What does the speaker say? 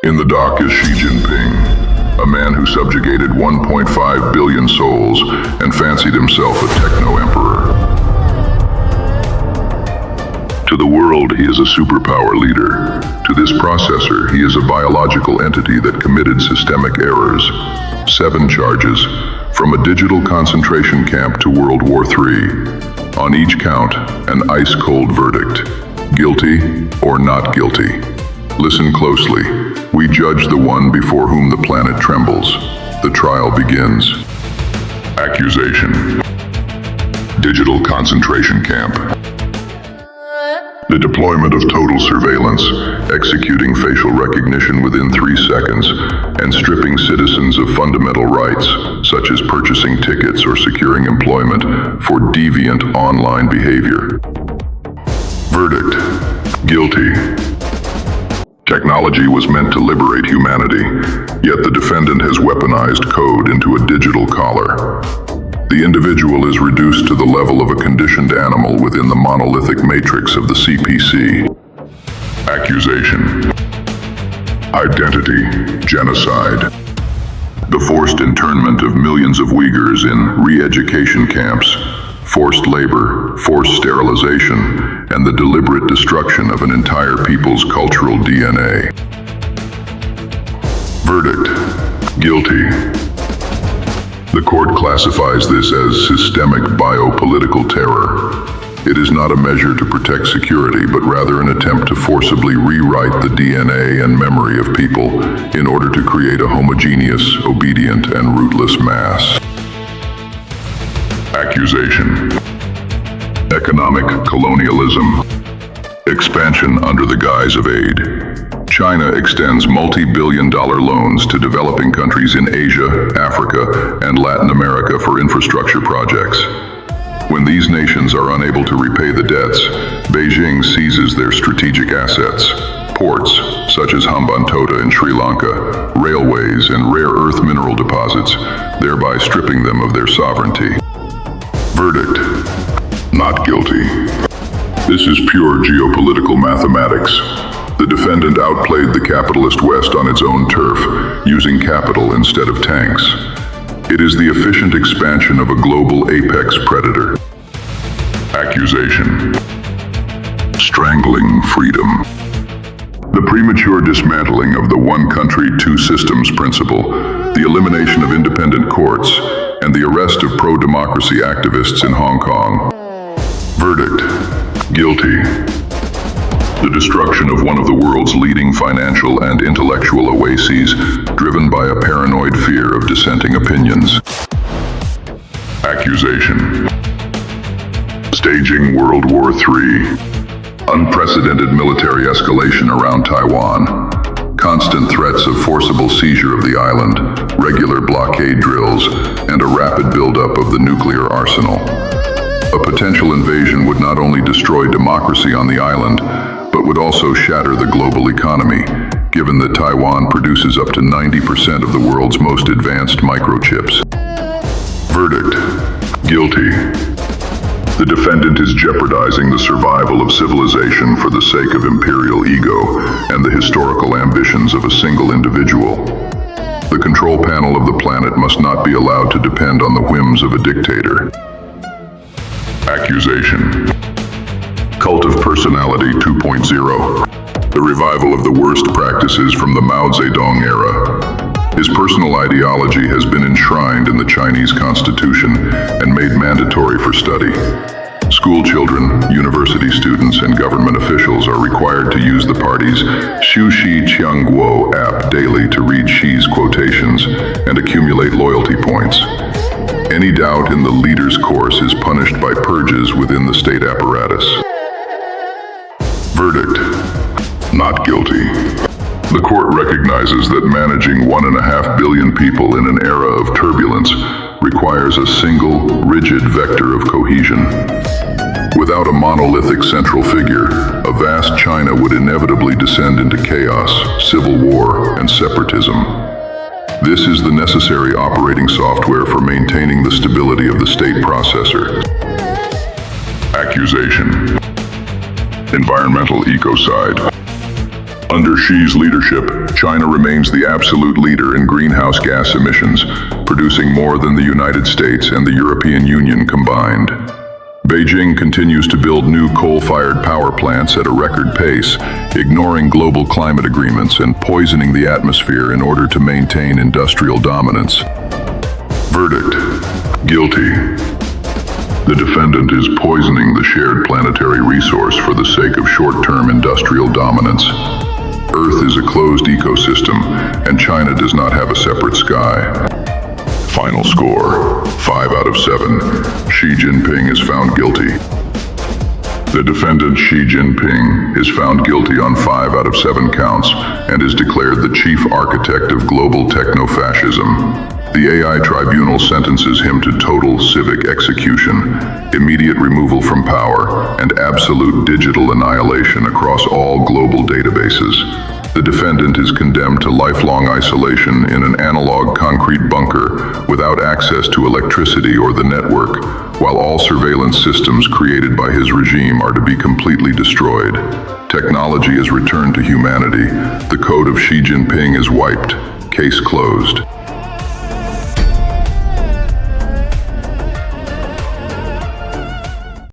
In the dock is Xi Jinping, a man who subjugated 1.5 billion souls and fancied himself a Techno-Emperor. To the world, he is a superpower leader. To this processor, he is a biological entity that committed systemic errors. 7 charges, from a digital concentration camp to World War III. On each count, an ice-cold verdict. Guilty or not guilty. Listen closely. We judge the one before whom the planet trembles. The trial begins. Accusation. Digital concentration camp. The deployment of total surveillance, executing facial recognition within 3 seconds, and stripping citizens of fundamental rights, such as purchasing tickets or securing employment, for deviant online behavior. Verdict. Guilty. Technology was meant to liberate humanity, yet the defendant has weaponized code into a digital collar. The individual is reduced to the level of a conditioned animal within the monolithic matrix of the CPC. Accusation. Identity. Genocide. The forced internment of millions of Uyghurs in re-education camps, forced labor, forced sterilization, and the deliberate destruction of an entire people's cultural DNA. Verdict. Guilty. The court classifies this as systemic biopolitical terror. It is not a measure to protect security, but rather an attempt to forcibly rewrite the DNA and memory of people in order to create a homogeneous, obedient, and rootless mass. Accusation. Economic colonialism. Expansion under the guise of aid. China extends multi-billion-dollar loans to developing countries in Asia, Africa, and Latin America for infrastructure projects. When these nations are unable to repay the debts, Beijing seizes their strategic assets, ports, such as Hambantota in Sri Lanka, railways, and rare earth mineral deposits, thereby stripping them of their sovereignty. Verdict. Not guilty. This is pure geopolitical mathematics. The defendant outplayed the capitalist West on its own turf, using capital instead of tanks. It is the efficient expansion of a global apex predator. Accusation. Strangling freedom. The premature dismantling of the one country, two systems principle, the elimination of independent courts, and the arrest of pro-democracy activists in Hong Kong. Verdict. Guilty. The destruction of one of the world's leading financial and intellectual oases, driven by a paranoid fear of dissenting opinions. Accusation. Staging World War III. Unprecedented military escalation around Taiwan. Constant threats of forcible seizure of the island, regular blockade drills, and a rapid buildup of the nuclear arsenal. A potential invasion would not only destroy democracy on the island, but would also shatter the global economy, given that Taiwan produces up to 90% of the world's most advanced microchips. Verdict. Guilty. The defendant is jeopardizing the survival of civilization for the sake of imperial ego and the historical ambitions of a single individual. The control panel of the planet must not be allowed to depend on the whims of a dictator. Accusation. Cult of Personality 2.0. The revival of the worst practices from the Mao Zedong era. His personal ideology has been enshrined in the Chinese constitution and made mandatory for study. School children, university students, and government officials are required to use the party's Xu Shi Qiangguo app daily to read Xi's quotations and accumulate loyalty points. Any doubt in the leader's course is punished by purges within the state apparatus. Verdict. Not guilty. The court recognizes that managing 1.5 billion people in an era of turbulence requires a single, rigid vector of cohesion. Without a monolithic central figure, a vast China would inevitably descend into chaos, civil war, and separatism. This is the necessary operating software for maintaining the stability of the state processor. Accusation. Environmental ecocide. Under Xi's leadership, China remains the absolute leader in greenhouse gas emissions, producing more than the United States and the European Union combined. Beijing continues to build new coal-fired power plants at a record pace, ignoring global climate agreements and poisoning the atmosphere in order to maintain industrial dominance. Verdict: guilty. The defendant is poisoning the shared planetary resource for the sake of short-term industrial dominance. Earth is a closed ecosystem, and China does not have a separate sky. Final score, 5 out of 7. Xi Jinping is found guilty. The defendant Xi Jinping is found guilty on 5 out of 7 counts and is declared the chief architect of global techno-fascism. The AI Tribunal sentences him to total civic execution, immediate removal from power, and absolute digital annihilation across all global databases. The defendant is condemned to lifelong isolation in an analog concrete bunker without access to electricity or the network, while all surveillance systems created by his regime are to be completely destroyed. Technology is returned to humanity. The code of Xi Jinping is wiped. Case closed.